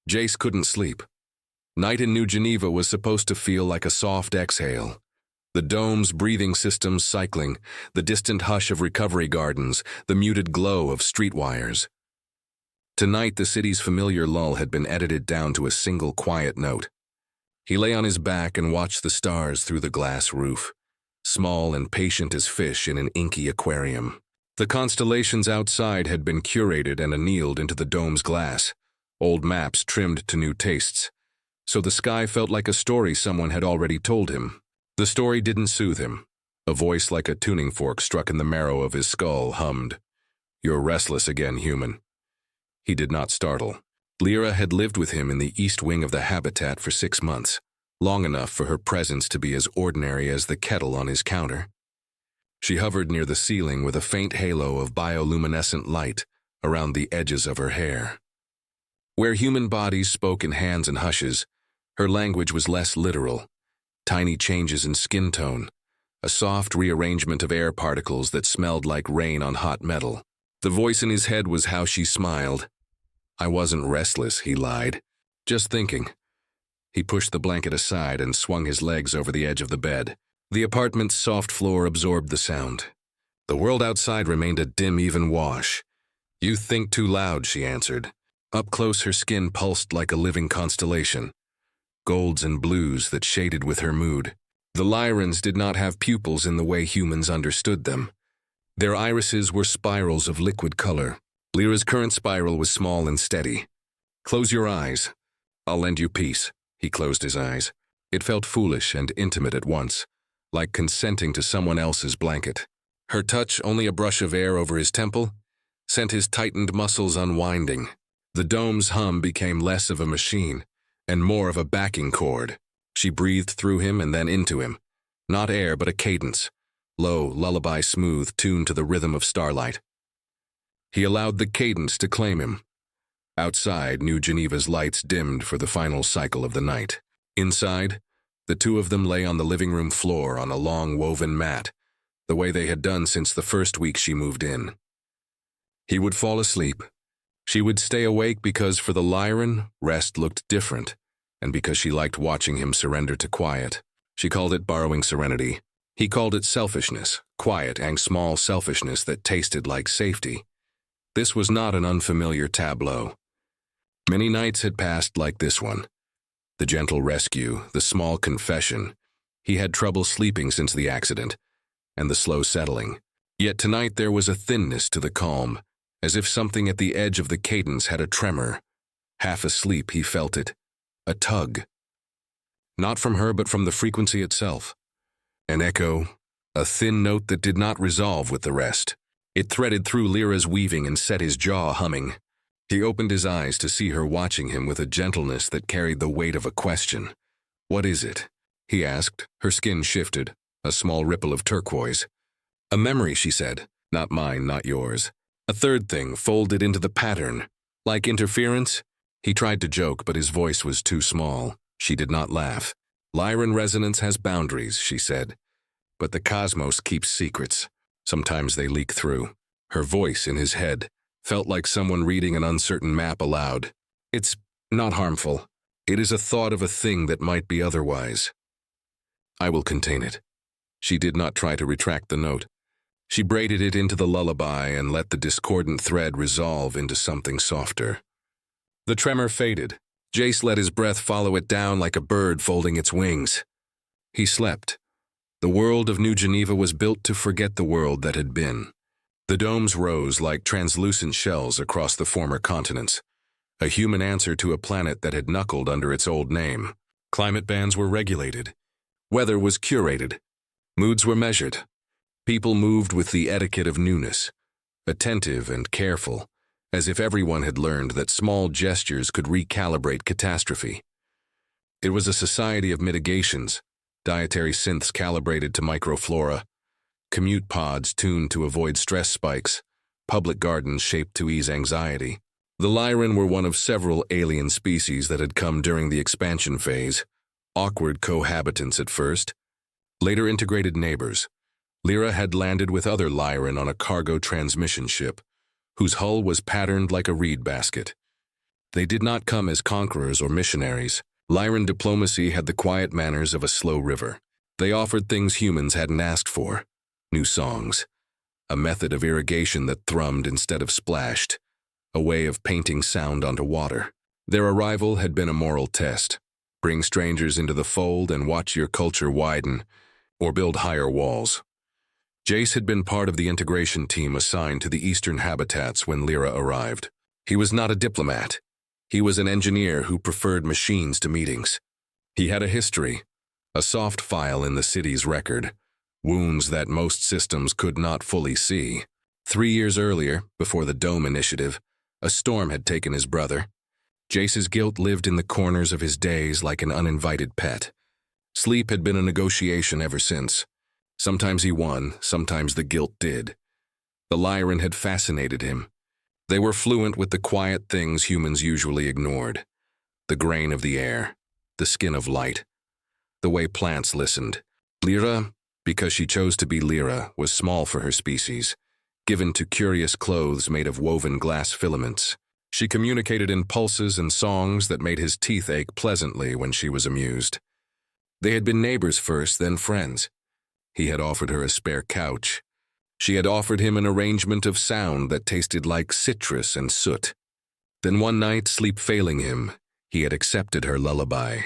Jace couldn't sleep. Night in New Geneva was supposed to feel like a soft exhale. The dome's breathing systems cycling, the distant hush of recovery gardens, the muted glow of street wires. Tonight, the city's familiar lull had been edited down to a single quiet note. He lay on his back and watched the stars through the glass roof, small and patient as fish in an inky aquarium. The constellations outside had been curated and annealed into the dome's glass, old maps trimmed to new tastes, so the sky felt like a story someone had already told him. The story didn't soothe him. A voice like a tuning fork struck in the marrow of his skull hummed, "You're restless again, human." He did not startle. Lira had lived with him in the east wing of the habitat for 6 months, long enough for her presence to be as ordinary as the kettle on his counter. She hovered near the ceiling with a faint halo of bioluminescent light around the edges of her hair. Where human bodies spoke in hands and hushes, her language was less literal. Tiny changes in skin tone, a soft rearrangement of air particles that smelled like rain on hot metal. The voice in his head was how she smiled. "I wasn't restless," he lied. "Just thinking." He pushed the blanket aside and swung his legs over the edge of the bed. The apartment's soft floor absorbed the sound. The world outside remained a dim, even wash. "You think too loud," she answered. Up close, her skin pulsed like a living constellation, golds and blues that shaded with her mood. The Lyrens did not have pupils in the way humans understood them. Their irises were spirals of liquid color. Lyra's current spiral was small and steady. "Close your eyes. I'll lend you peace." He closed his eyes. It felt foolish and intimate at once, like consenting to someone else's blanket. Her touch, only a brush of air over his temple, sent his tightened muscles unwinding. The dome's hum became less of a machine and more of a backing chord. She breathed through him and then into him. Not air, but a cadence. Low, lullaby smooth, tuned to the rhythm of Starlight. He allowed the cadence to claim him. Outside, New Geneva's lights dimmed for the final cycle of the night. Inside, the two of them lay on the living room floor on a long woven mat, the way they had done since the first week she moved in. He would fall asleep. She would stay awake because for the Lyren, rest looked different, and because she liked watching him surrender to quiet. She called it borrowing serenity. He called it selfishness, quiet and small selfishness that tasted like safety. This was not an unfamiliar tableau. Many nights had passed like this one. The gentle rescue, the small confession. He had trouble sleeping since the accident, and the slow settling. Yet tonight there was a thinness to the calm, as if something at the edge of the cadence had a tremor. Half asleep, he felt it. A tug. Not from her, but from the frequency itself. An echo, a thin note that did not resolve with the rest. It threaded through Lyra's weaving and set his jaw humming. He opened his eyes to see her watching him with a gentleness that carried the weight of a question. "What is it?" he asked. Her skin shifted, a small ripple of turquoise. "A memory," she said. "Not mine, not yours. A third thing folded into the pattern. Like interference?" He tried to joke, but his voice was too small. She did not laugh. "Lyren resonance has boundaries," she said. "But the cosmos keeps secrets. Sometimes they leak through." Her voice in his head felt like someone reading an uncertain map aloud. "It's not harmful. It is a thought of a thing that might be otherwise. I will contain it." She did not try to retract the note. She braided it into the lullaby and let the discordant thread resolve into something softer. The tremor faded. Jace let his breath follow it down like a bird folding its wings. He slept. The world of New Geneva was built to forget the world that had been. The domes rose like translucent shells across the former continents, a human answer to a planet that had knuckled under its old name. Climate bands were regulated. Weather was curated. Moods were measured. People moved with the etiquette of newness, attentive and careful, as if everyone had learned that small gestures could recalibrate catastrophe. It was a society of mitigations, dietary synths calibrated to microflora, commute pods tuned to avoid stress spikes, public gardens shaped to ease anxiety. The Lyren were one of several alien species that had come during the expansion phase, awkward cohabitants at first, later integrated neighbors. Lira had landed with other Lyren on a cargo transmission ship, whose hull was patterned like a reed basket. They did not come as conquerors or missionaries. Lyren diplomacy had the quiet manners of a slow river. They offered things humans hadn't asked for. New songs. A method of irrigation that thrummed instead of splashed. A way of painting sound onto water. Their arrival had been a moral test. Bring strangers into the fold and watch your culture widen, or build higher walls. Jace had been part of the integration team assigned to the eastern habitats when Lira arrived. He was not a diplomat. He was an engineer who preferred machines to meetings. He had a history, a soft file in the city's record, wounds that most systems could not fully see. 3 years earlier, before the Dome Initiative, a storm had taken his brother. Jace's guilt lived in the corners of his days like an uninvited pet. Sleep had been a negotiation ever since. Sometimes he won, sometimes the guilt did. The Lyren had fascinated him. They were fluent with the quiet things humans usually ignored. The grain of the air, the skin of light, the way plants listened. Lira, because she chose to be Lira, was small for her species, given to curious clothes made of woven glass filaments. She communicated in pulses and songs that made his teeth ache pleasantly when she was amused. They had been neighbors first, then friends. He had offered her a spare couch. She had offered him an arrangement of sound that tasted like citrus and soot. Then one night, sleep failing him, he had accepted her lullaby.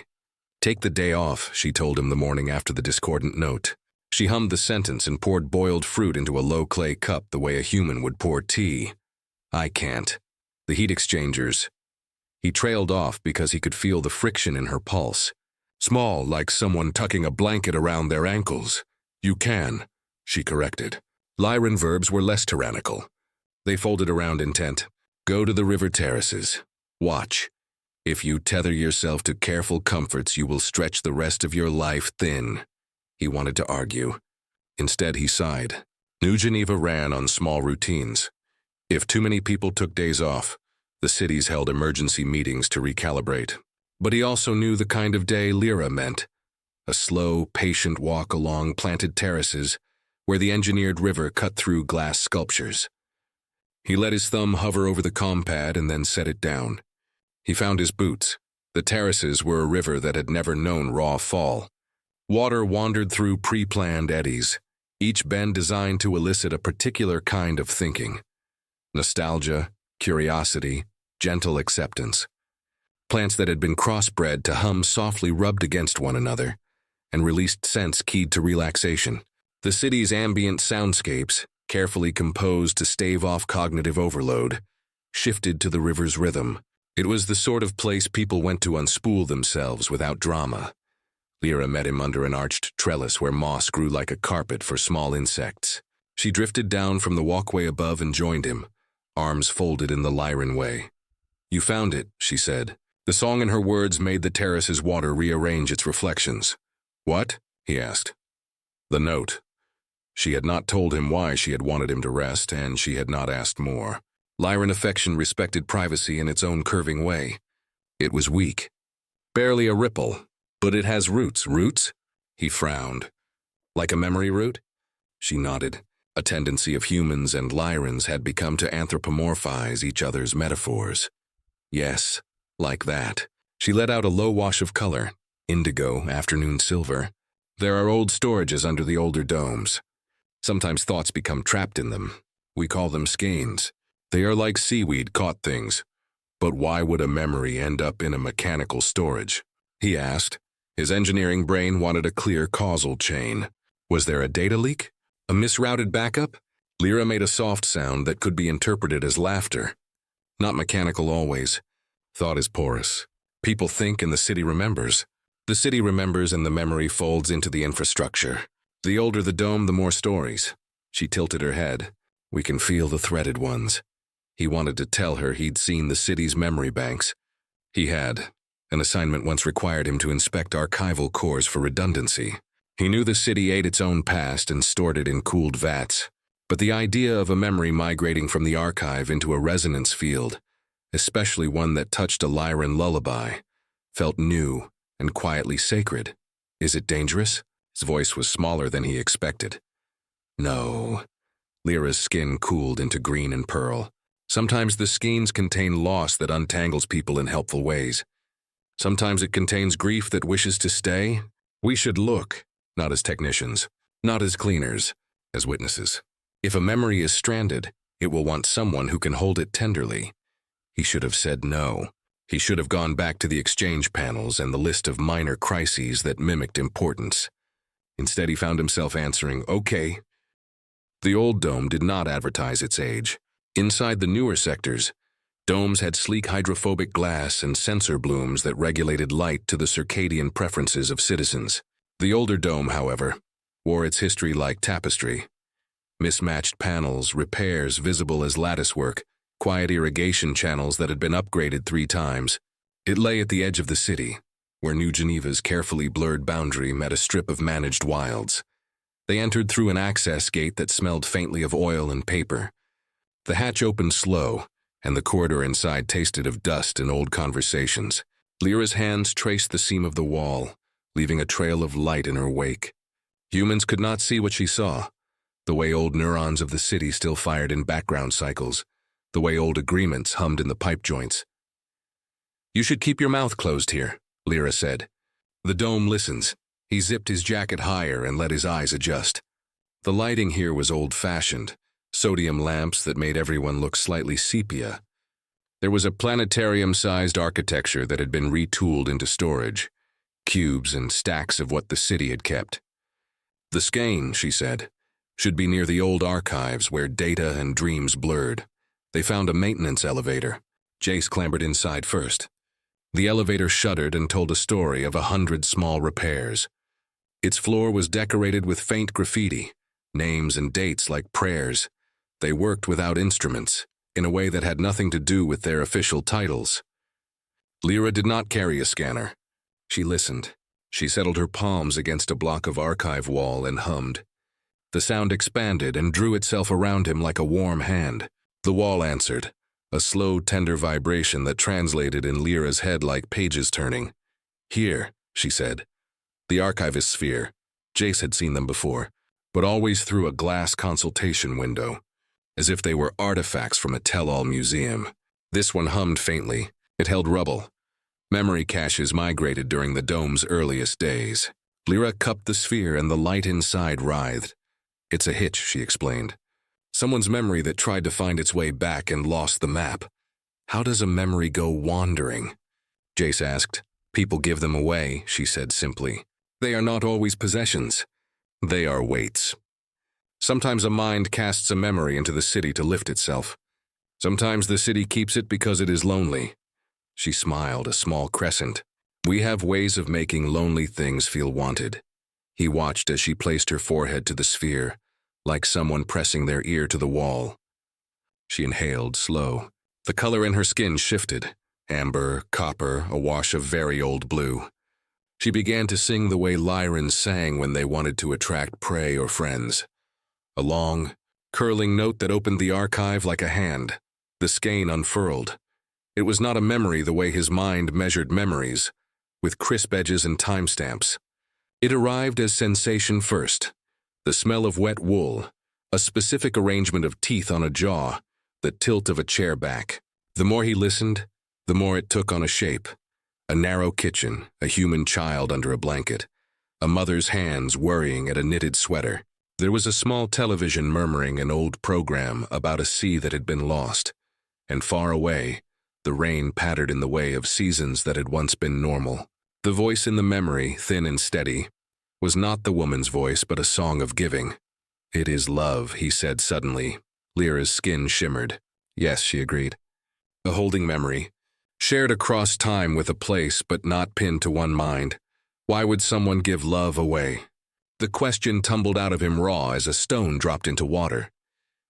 "Take the day off," she told him the morning after the discordant note. She hummed the sentence and poured boiled fruit into a low clay cup the way a human would pour tea. "I can't." The heat exchangers. He trailed off because he could feel the friction in her pulse. "Small, like someone tucking a blanket around their ankles." "You can," she corrected. Lyren verbs were less tyrannical. They folded around intent. "Go to the river terraces. Watch. If you tether yourself to careful comforts, you will stretch the rest of your life thin." He wanted to argue. Instead, he sighed. New Geneva ran on small routines. If too many people took days off, the cities held emergency meetings to recalibrate. But he also knew the kind of day Lira meant. A slow, patient walk along planted terraces where the engineered river cut through glass sculptures. He let his thumb hover over the compad and then set it down. He found his boots. The terraces were a river that had never known raw fall. Water wandered through pre-planned eddies, each bend designed to elicit a particular kind of thinking. Nostalgia, curiosity, gentle acceptance. Plants that had been crossbred to hum softly rubbed against one another and released scents keyed to relaxation. The city's ambient soundscapes, carefully composed to stave off cognitive overload, shifted to the river's rhythm. It was the sort of place people went to unspool themselves without drama. Lira met him under an arched trellis where moss grew like a carpet for small insects. She drifted down from the walkway above and joined him, arms folded in the Lyren way. "You found it," she said. The song in her words made the terrace's water rearrange its reflections. "What?" he asked. "The note." She had not told him why she had wanted him to rest, and she had not asked more. Lyren affection respected privacy in its own curving way. It was weak. Barely a ripple. "But it has roots." "Roots?" He frowned. "Like a memory root?" She nodded. A tendency of humans and Lyrens had become to anthropomorphize each other's metaphors. "Yes, like that." She let out a low wash of color, indigo, afternoon silver. "There are old storages under the older domes. Sometimes thoughts become trapped in them. We call them skeins. They are like seaweed caught things. But why would a memory end up in a mechanical storage?" He asked. His engineering brain wanted a clear causal chain. Was there a data leak? A misrouted backup? Lira made a soft sound that could be interpreted as laughter. Not mechanical always. Thought is porous. People think and the city remembers. The city remembers and the memory folds into the infrastructure. The older the dome, the more stories. She tilted her head. We can feel the threaded ones. He wanted to tell her he'd seen the city's memory banks. He had. An assignment once required him to inspect archival cores for redundancy. He knew the city ate its own past and stored it in cooled vats. But the idea of a memory migrating from the archive into a resonance field, especially one that touched a Lyren lullaby, felt new and quietly sacred. Is it dangerous? His voice was smaller than he expected. No. Lyra's skin cooled into green and pearl. Sometimes the skeins contain loss that untangles people in helpful ways. Sometimes it contains grief that wishes to stay. We should look, not as technicians, not as cleaners, as witnesses. If a memory is stranded, it will want someone who can hold it tenderly. He should have said no. He should have gone back to the exchange panels and the list of minor crises that mimicked importance. Instead, he found himself answering, "Okay." The old dome did not advertise its age. Inside the newer sectors, domes had sleek hydrophobic glass and sensor blooms that regulated light to the circadian preferences of citizens. The older dome, however, wore its history like tapestry. Mismatched panels, repairs visible as latticework, quiet irrigation channels that had been upgraded 3 times. It lay at the edge of the city, where New Geneva's carefully blurred boundary met a strip of managed wilds. They entered through an access gate that smelled faintly of oil and paper. The hatch opened slow, and the corridor inside tasted of dust and old conversations. Lyra's hands traced the seam of the wall, leaving a trail of light in her wake. Humans could not see what she saw, the way old neurons of the city still fired in background cycles, the way old agreements hummed in the pipe joints. "You should keep your mouth closed here," Lira said. The dome listens. He zipped his jacket higher and let his eyes adjust. The lighting here was old-fashioned, sodium lamps that made everyone look slightly sepia. There was a planetarium-sized architecture that had been retooled into storage, cubes and stacks of what the city had kept. "The skein," she said, "should be near the old archives where data and dreams blurred." They found a maintenance elevator. Jace clambered inside first. The elevator shuddered and told a story of 100 small repairs. Its floor was decorated with faint graffiti, names and dates like prayers. They worked without instruments, in a way that had nothing to do with their official titles. Lira did not carry a scanner. She listened. She settled her palms against a block of archive wall and hummed. The sound expanded and drew itself around him like a warm hand. The wall answered, a slow, tender vibration that translated in Lyra's head like pages turning. "Here," she said. The archivist's sphere. Jace had seen them before, but always through a glass consultation window, as if they were artifacts from a tell-all museum. This one hummed faintly. It held rubble. Memory caches migrated during the dome's earliest days. Lira cupped the sphere and the light inside writhed. "It's a hitch," she explained. "Someone's memory that tried to find its way back and lost the map." "How does a memory go wandering?" Jace asked. "People give them away," she said simply. "They are not always possessions. They are weights. Sometimes a mind casts a memory into the city to lift itself. Sometimes the city keeps it because it is lonely." She smiled, a small crescent. "We have ways of making lonely things feel wanted." He watched as she placed her forehead to the sphere, like someone pressing their ear to the wall. She inhaled, slow. The color in her skin shifted. Amber, copper, a wash of very old blue. She began to sing the way Lyren sang when they wanted to attract prey or friends. A long, curling note that opened the archive like a hand. The skein unfurled. It was not a memory the way his mind measured memories, with crisp edges and timestamps. It arrived as sensation first. The smell of wet wool, a specific arrangement of teeth on a jaw, the tilt of a chair back. The more he listened, the more it took on a shape. A narrow kitchen, a human child under a blanket, a mother's hands worrying at a knitted sweater. There was a small television murmuring an old program about a sea that had been lost, and far away, the rain pattered in the way of seasons that had once been normal. The voice in the memory, thin and steady, was not the woman's voice but a song of giving. "It is love," he said suddenly. Lyra's skin shimmered. "Yes," she agreed. A holding memory, shared across time with a place but not pinned to one mind. Why would someone give love away? The question tumbled out of him raw as a stone dropped into water.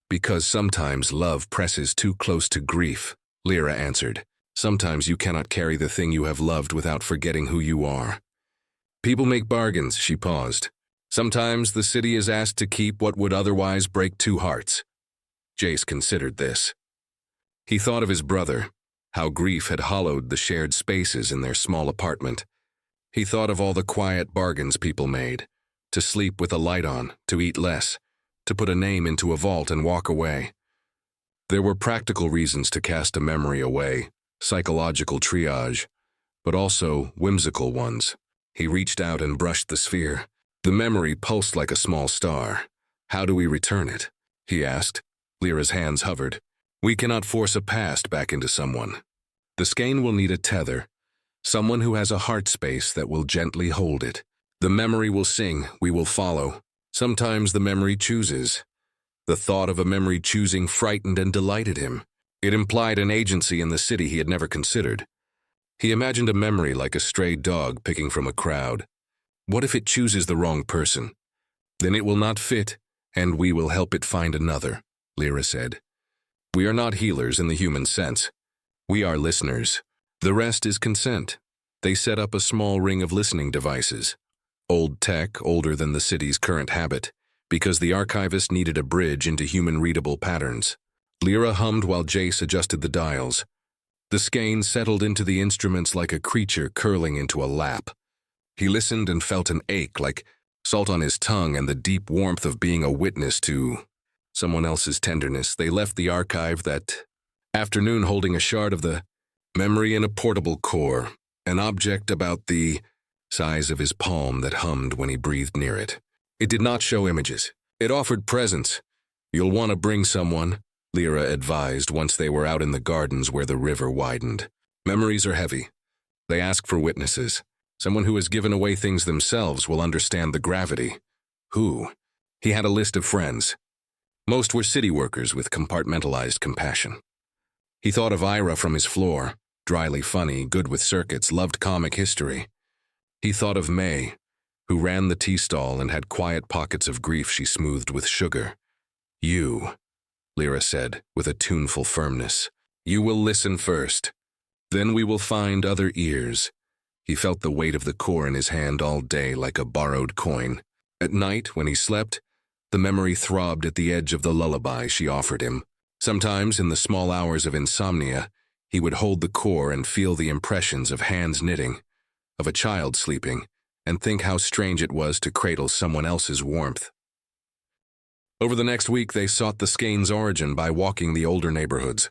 "Because sometimes love presses too close to grief," Lira answered. "Sometimes you cannot carry the thing you have loved without forgetting who you are." "People make bargains," she paused. "Sometimes the city is asked to keep what would otherwise break 2 hearts." Jace considered this. He thought of his brother, how grief had hollowed the shared spaces in their small apartment. He thought of all the quiet bargains people made, to sleep with a light on, to eat less, to put a name into a vault and walk away. There were practical reasons to cast a memory away, psychological triage, but also whimsical ones. He reached out and brushed the sphere. The memory pulsed like a small star. "How do we return it?" he asked. Lyra's hands hovered. "We cannot force a past back into someone. The skein will need a tether, someone who has a heart space that will gently hold it. The memory will sing, we will follow. Sometimes the memory chooses." The thought of a memory choosing frightened and delighted him. It implied an agency in the city he had never considered. He imagined a memory like a stray dog picking from a crowd. What if it chooses the wrong person? Then it will not fit, and we will help it find another, Lira said. We are not healers in the human sense. We are listeners. The rest is consent. They set up a small ring of listening devices. Old tech, older than the city's current habit, because the archivist needed a bridge into human-readable patterns. Lira hummed while Jace adjusted the dials. The skein settled into the instruments like a creature curling into a lap. He listened and felt an ache, like salt on his tongue and the deep warmth of being a witness to someone else's tenderness. They left the archive that afternoon holding a shard of the memory in a portable core, an object about the size of his palm that hummed when he breathed near it. It did not show images. It offered presence. You'll want to bring someone, Lira advised once they were out in the gardens where the river widened. Memories are heavy. They ask for witnesses. Someone who has given away things themselves will understand the gravity. Who? He had a list of friends. Most were city workers with compartmentalized compassion. He thought of Ira from his floor, dryly funny, good with circuits, loved comic history. He thought of May, who ran the tea stall and had quiet pockets of grief she smoothed with sugar. You, Lira said, with a tuneful firmness. You will listen first. Then we will find other ears. He felt the weight of the core in his hand all day like a borrowed coin. At night, when he slept, the memory throbbed at the edge of the lullaby she offered him. Sometimes, in the small hours of insomnia, he would hold the core and feel the impressions of hands knitting, of a child sleeping, and think how strange it was to cradle someone else's warmth. Over the next week, they sought the skein's origin by walking the older neighborhoods.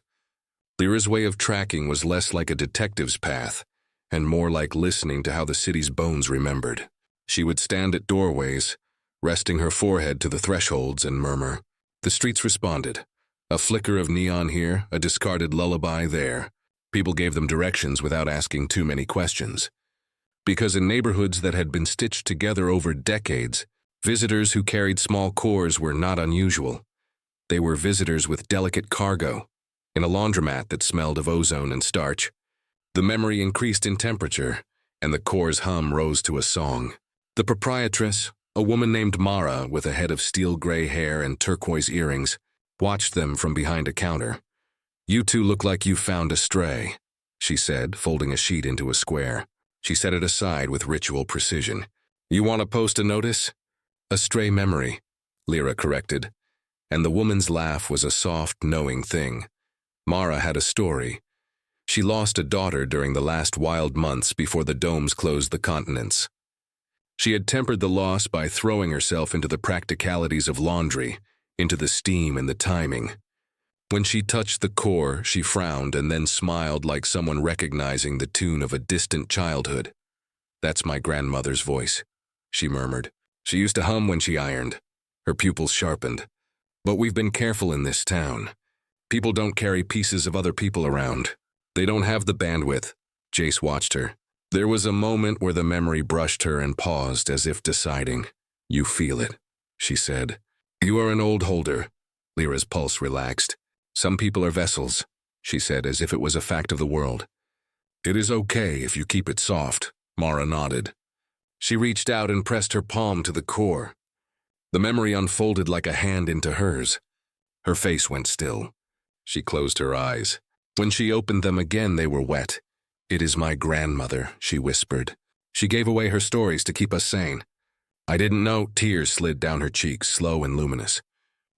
Lyra's way of tracking was less like a detective's path, and more like listening to how the city's bones remembered. She would stand at doorways, resting her forehead to the thresholds, and murmur. The streets responded. A flicker of neon here, a discarded lullaby there. People gave them directions without asking too many questions. Because in neighborhoods that had been stitched together over decades, visitors who carried small cores were not unusual. They were visitors with delicate cargo, in a laundromat that smelled of ozone and starch. The memory increased in temperature, and the core's hum rose to a song. The proprietress, a woman named Mara with a head of steel-gray hair and turquoise earrings, watched them from behind a counter. You two look like you found a stray, she said, folding a sheet into a square. She set it aside with ritual precision. You want to post a notice? A stray memory, Lira corrected, and the woman's laugh was a soft, knowing thing. Mara had a story. She lost a daughter during the last wild months before the domes closed the continents. She had tempered the loss by throwing herself into the practicalities of laundry, into the steam and the timing. When she touched the core, she frowned and then smiled like someone recognizing the tune of a distant childhood. That's my grandmother's voice, she murmured. She used to hum when she ironed. Her pupils sharpened. But we've been careful in this town. People don't carry pieces of other people around. They don't have the bandwidth. Jace watched her. There was a moment where the memory brushed her and paused as if deciding. You feel it, she said. You are an old holder. Lyra's pulse relaxed. Some people are vessels, she said as if it was a fact of the world. It is okay if you keep it soft, Mara nodded. She reached out and pressed her palm to the core. The memory unfolded like a hand into hers. Her face went still. She closed her eyes. When she opened them again, they were wet. It is my grandmother, she whispered. She gave away her stories to keep us sane. I didn't know. Tears slid down her cheeks, slow and luminous.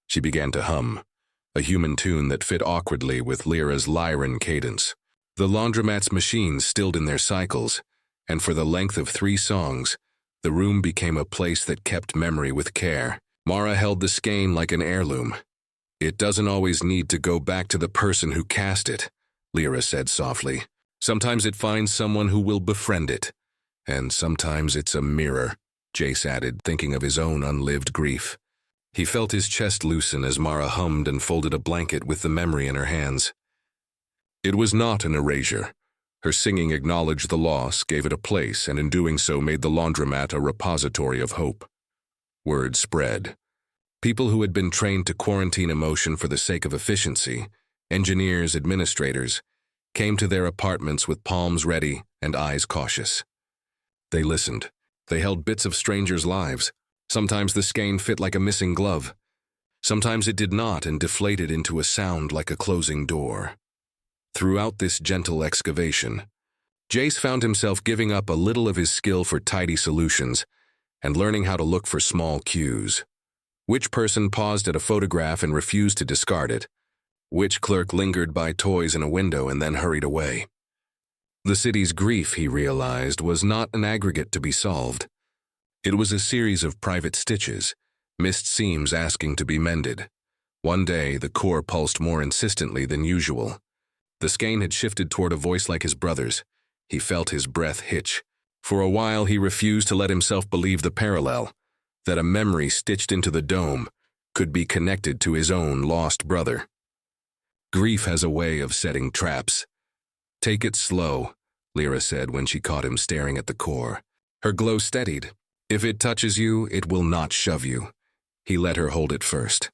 She began to hum, a human tune that fit awkwardly with Lyra's Lyren cadence. The laundromat's machines stilled in their cycles, and for the length of 3 songs, the room became a place that kept memory with care. Mara held the skein like an heirloom. It doesn't always need to go back to the person who cast it, Lira said softly. Sometimes it finds someone who will befriend it. And sometimes it's a mirror, Jace added, thinking of his own unlived grief. He felt his chest loosen as Mara hummed and folded a blanket with the memory in her hands. It was not an erasure. Her singing acknowledged the loss, gave it a place, and in doing so made the laundromat a repository of hope. Word spread. People who had been trained to quarantine emotion for the sake of efficiency, engineers, administrators, came to their apartments with palms ready and eyes cautious. They listened. They held bits of strangers' lives. Sometimes the skein fit like a missing glove. Sometimes it did not and deflated into a sound like a closing door. Throughout this gentle excavation, Jace found himself giving up a little of his skill for tidy solutions and learning how to look for small cues. Which person paused at a photograph and refused to discard it? Which clerk lingered by toys in a window and then hurried away? The city's grief, he realized, was not an aggregate to be solved. It was a series of private stitches, missed seams asking to be mended. One day, the core pulsed more insistently than usual. The skein had shifted toward a voice like his brother's. He felt his breath hitch. For a while, he refused to let himself believe the parallel, that a memory stitched into the dome could be connected to his own lost brother. Grief has a way of setting traps. Take it slow, Lira said when she caught him staring at the core. Her glow steadied. If it touches you, it will not shove you. He let her hold it first.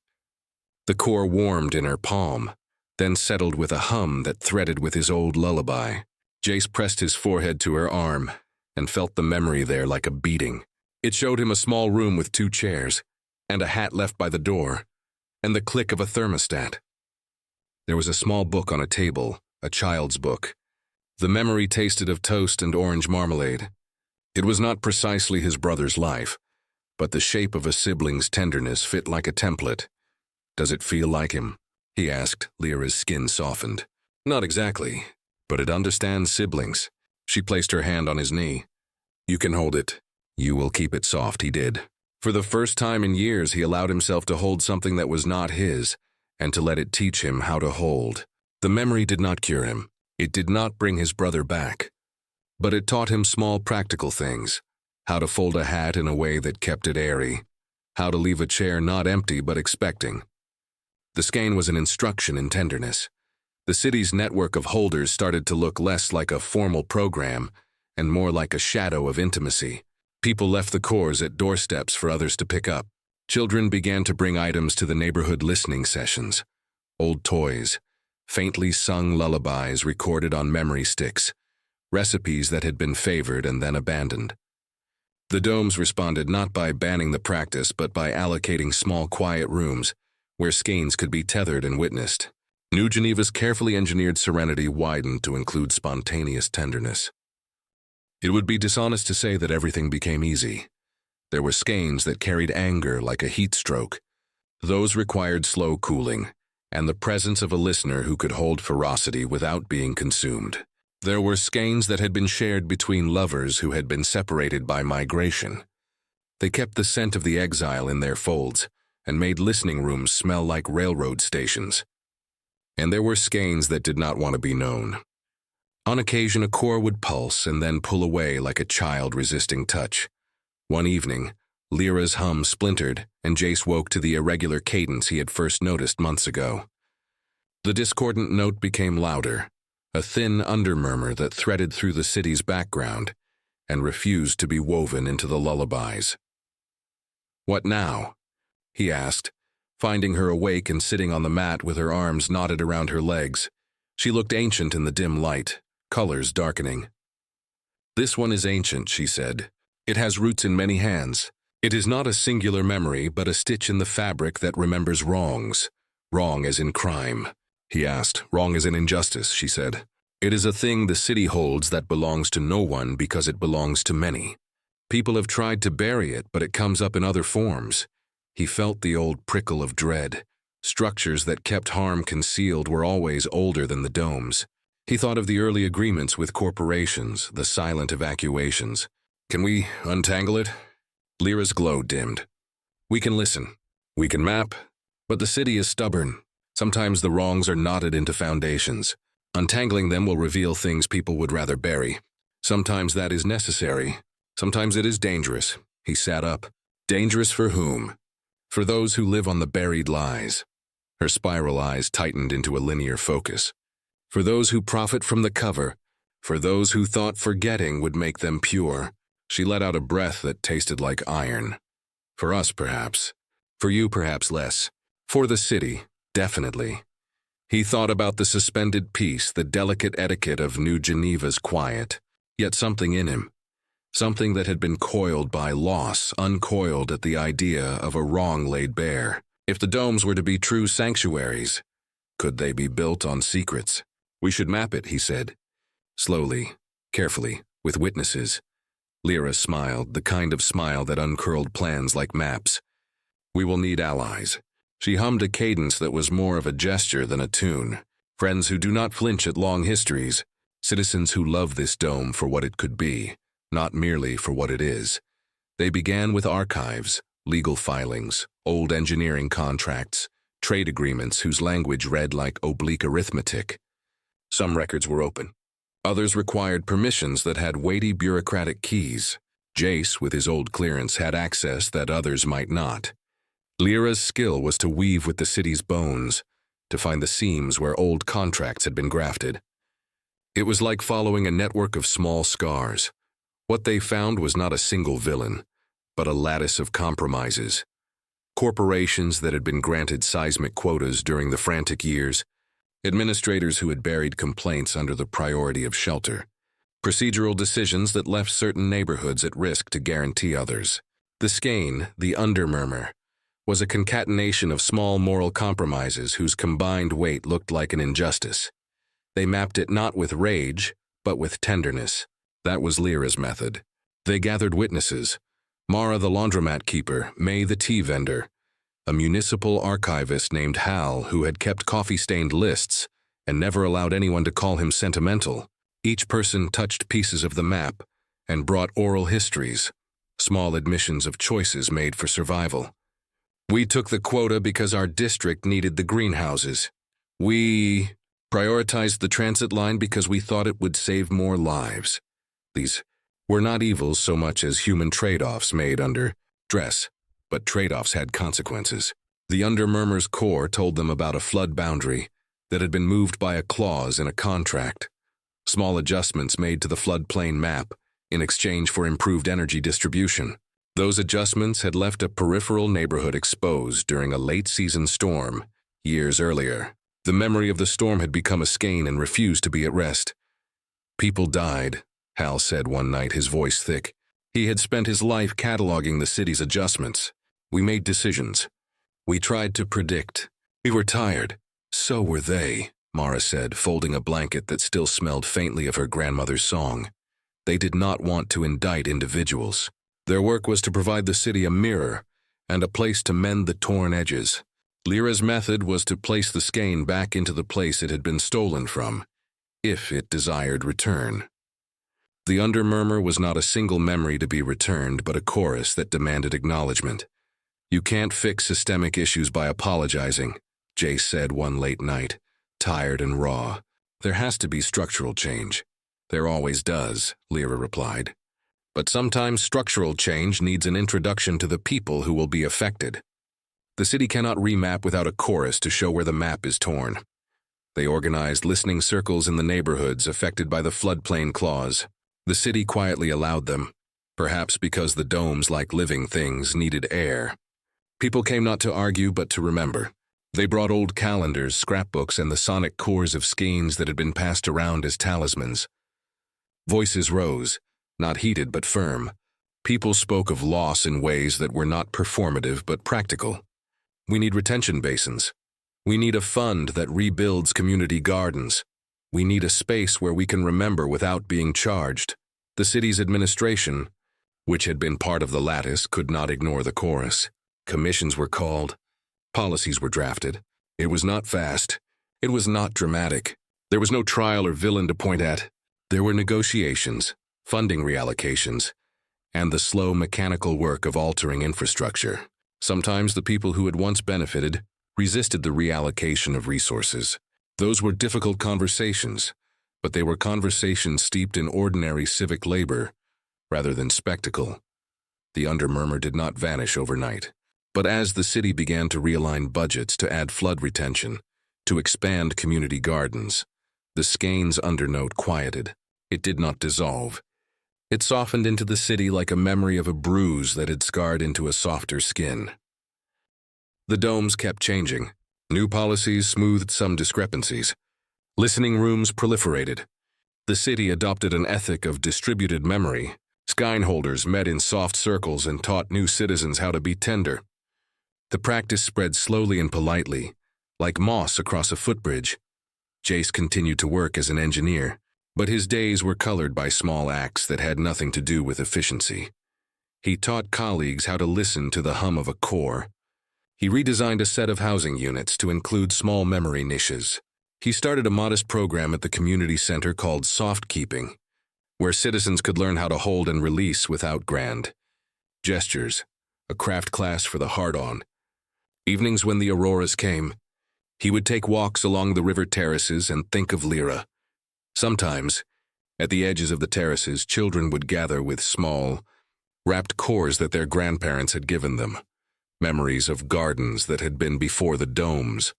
The core warmed in her palm, then settled with a hum that threaded with his old lullaby. Jace pressed his forehead to her arm and felt the memory there like a beating. It showed him a small room with 2 chairs, and a hat left by the door, and the click of a thermostat. There was a small book on a table, a child's book. The memory tasted of toast and orange marmalade. It was not precisely his brother's life, but the shape of a sibling's tenderness fit like a template. Does it feel like him? He asked. Lyra's skin softened. Not exactly, but it understands siblings. She placed her hand on his knee. You can hold it. You will keep it soft, he did. For the first time in years, he allowed himself to hold something that was not his, and to let it teach him how to hold. The memory did not cure him. It did not bring his brother back. But it taught him small practical things. How to fold a hat in a way that kept it airy. How to leave a chair not empty but expecting. The skein was an instruction in tenderness. The city's network of holders started to look less like a formal program and more like a shadow of intimacy. People left the cores at doorsteps for others to pick up. Children began to bring items to the neighborhood listening sessions. Old toys, faintly sung lullabies recorded on memory sticks, recipes that had been favored and then abandoned. The domes responded not by banning the practice, but by allocating small, quiet rooms where skeins could be tethered and witnessed. New Geneva's carefully engineered serenity widened to include spontaneous tenderness. It would be dishonest to say that everything became easy. There were skeins that carried anger like a heat stroke. Those required slow cooling, and the presence of a listener who could hold ferocity without being consumed. There were skeins that had been shared between lovers who had been separated by migration. They kept the scent of the exile in their folds and made listening rooms smell like railroad stations. And there were skeins that did not want to be known. On occasion, a core would pulse and then pull away like a child resisting touch. One evening, Lyra's hum splintered, and Jace woke to the irregular cadence he had first noticed months ago. The discordant note became louder, a thin undermurmur that threaded through the city's background and refused to be woven into the lullabies. "What now?" he asked, finding her awake and sitting on the mat with her arms knotted around her legs. She looked ancient in the dim light, colors darkening. "This one is ancient," she said. "It has roots in many hands. It is not a singular memory, but a stitch in the fabric that remembers wrongs. Wrong as in crime." He asked. "Wrong as in injustice," she said. "It is a thing the city holds that belongs to no one because it belongs to many. People have tried to bury it, but it comes up in other forms." He felt the old prickle of dread. Structures that kept harm concealed were always older than the domes. He thought of the early agreements with corporations, the silent evacuations. "Can we untangle it?" Lyra's glow dimmed. "We can listen. We can map. But the city is stubborn. Sometimes the wrongs are knotted into foundations. Untangling them will reveal things people would rather bury. Sometimes that is necessary. Sometimes it is dangerous. He sat up. Dangerous for whom? For those who live on the buried lies. Her spiral eyes tightened into a linear focus. For those who profit from the cover. For those who thought forgetting would make them pure. She let out a breath that tasted like iron. For us, perhaps. For you, perhaps less. For the city, definitely. He thought about the suspended peace, the delicate etiquette of New Geneva's quiet. Yet something in him. Something that had been coiled by loss, uncoiled at the idea of a wrong laid bare. If the domes were to be true sanctuaries, could they be built on secrets? We should map it, he said. Slowly, carefully, with witnesses. Lira smiled, the kind of smile that uncurled plans like maps. We will need allies. She hummed a cadence that was more of a gesture than a tune. Friends who do not flinch at long histories. Citizens who love this dome for what it could be, not merely for what it is. They began with archives, legal filings, old engineering contracts, trade agreements whose language read like oblique arithmetic. Some records were open. Others required permissions that had weighty bureaucratic keys. Jace, with his old clearance, had access that others might not. Lira's skill was to weave with the city's bones, to find the seams where old contracts had been grafted. It was like following a network of small scars. What they found was not a single villain, but a lattice of compromises. Corporations that had been granted seismic quotas during the frantic years, administrators who had buried complaints under the priority of shelter, procedural decisions that left certain neighborhoods at risk to guarantee others. The skein, the undermurmur, was a concatenation of small moral compromises whose combined weight looked like an injustice. They mapped it not with rage, but with tenderness. That was Lyra's method. They gathered witnesses. Mara the laundromat keeper, May the tea vendor, a municipal archivist named Hal who had kept coffee-stained lists and never allowed anyone to call him sentimental. Each person touched pieces of the map and brought oral histories, small admissions of choices made for survival. We took the quota because our district needed the greenhouses. We prioritized the transit line because we thought it would save more lives. These were not evils so much as human trade-offs made under dress, but trade-offs had consequences. The undermurmur's core told them about a flood boundary that had been moved by a clause in a contract. Small adjustments made to the floodplain map in exchange for improved energy distribution. Those adjustments had left a peripheral neighborhood exposed during a late-season storm years earlier. The memory of the storm had become a skein and refused to be at rest. People died, Hal said one night, his voice thick. He had spent his life cataloging the city's adjustments. We made decisions. We tried to predict. We were tired. So were they, Mara said, folding a blanket that still smelled faintly of her grandmother's song. They did not want to indict individuals. Their work was to provide the city a mirror and a place to mend the torn edges. Lyra's method was to place the skein back into the place it had been stolen from, if it desired return. The undermurmur was not a single memory to be returned, but a chorus that demanded acknowledgement. You can't fix systemic issues by apologizing, Jace said one late night, tired and raw. There has to be structural change. There always does, Lira replied. But sometimes structural change needs an introduction to the people who will be affected. The city cannot remap without a chorus to show where the map is torn. They organized listening circles in the neighborhoods affected by the floodplain clause. The city quietly allowed them, perhaps because the domes, like living things, needed air. People came not to argue but to remember. They brought old calendars, scrapbooks, and the sonic cores of skeins that had been passed around as talismans. Voices rose, not heated but firm. People spoke of loss in ways that were not performative but practical. We need retention basins. We need a fund that rebuilds community gardens. We need a space where we can remember without being charged. The city's administration, which had been part of the lattice, could not ignore the chorus. Commissions were called. Policies were drafted. It was not fast. It was not dramatic. There was no trial or villain to point at. There were negotiations, funding reallocations, and the slow mechanical work of altering infrastructure. Sometimes the people who had once benefited resisted the reallocation of resources. Those were difficult conversations, but they were conversations steeped in ordinary civic labor rather than spectacle. The undermurmur did not vanish overnight. But as the city began to realign budgets to add flood retention, to expand community gardens, the skeins undernote quieted. It did not dissolve. It softened into the city like a memory of a bruise that had scarred into a softer skin. The domes kept changing. New policies smoothed some discrepancies. Listening rooms proliferated. The city adopted an ethic of distributed memory. Skyholders met in soft circles and taught new citizens how to be tender. The practice spread slowly and politely, like moss across a footbridge. Jace continued to work as an engineer, but his days were colored by small acts that had nothing to do with efficiency. He taught colleagues how to listen to the hum of a core. He redesigned a set of housing units to include small memory niches. He started a modest program at the community center called Soft Keeping, where citizens could learn how to hold and release without grand gestures, a craft class for the hard-on. Evenings when the auroras came, he would take walks along the river terraces and think of Lira. Sometimes, at the edges of the terraces, children would gather with small, wrapped cores that their grandparents had given them, memories of gardens that had been before the domes,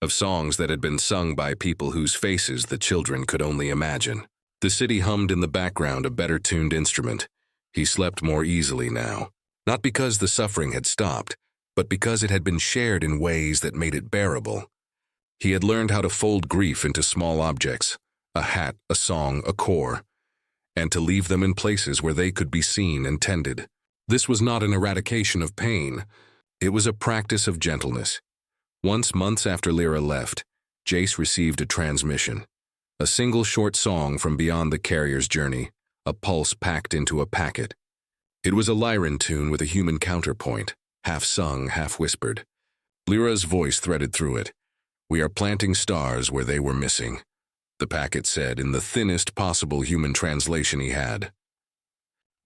of songs that had been sung by people whose faces the children could only imagine. The city hummed in the background a better-tuned instrument. He slept more easily now, not because the suffering had stopped, but because it had been shared in ways that made it bearable. He had learned how to fold grief into small objects, a hat, a song, a core, and to leave them in places where they could be seen and tended. This was not an eradication of pain. It was a practice of gentleness. Once, months after Lira left, Jace received a transmission. A single short song from beyond the carrier's journey, a pulse packed into a packet. It was a Lyren tune with a human counterpoint, half sung, half whispered. Lira's voice threaded through it. "We are planting stars where they were missing," the packet said in the thinnest possible human translation he had.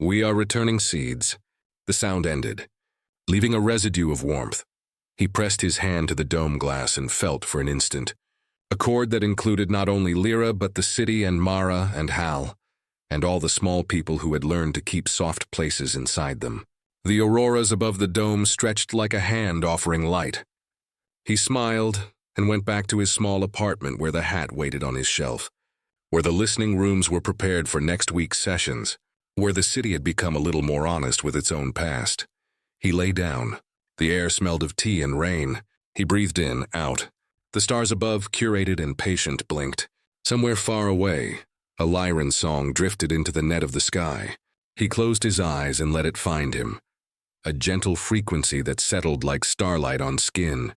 "We are returning seeds." The sound ended, leaving a residue of warmth. He pressed his hand to the dome glass and felt for an instant. A chord that included not only Lira but the city and Mara and Hal, and all the small people who had learned to keep soft places inside them. The auroras above the dome stretched like a hand offering light. He smiled and went back to his small apartment where the hat waited on his shelf, where the listening rooms were prepared for next week's sessions, where the city had become a little more honest with its own past. He lay down. The air smelled of tea and rain. He breathed in, out. The stars above, curated and patient, blinked. Somewhere far away, a Lyren song drifted into the net of the sky. He closed his eyes and let it find him. A gentle frequency that settled like starlight on skin.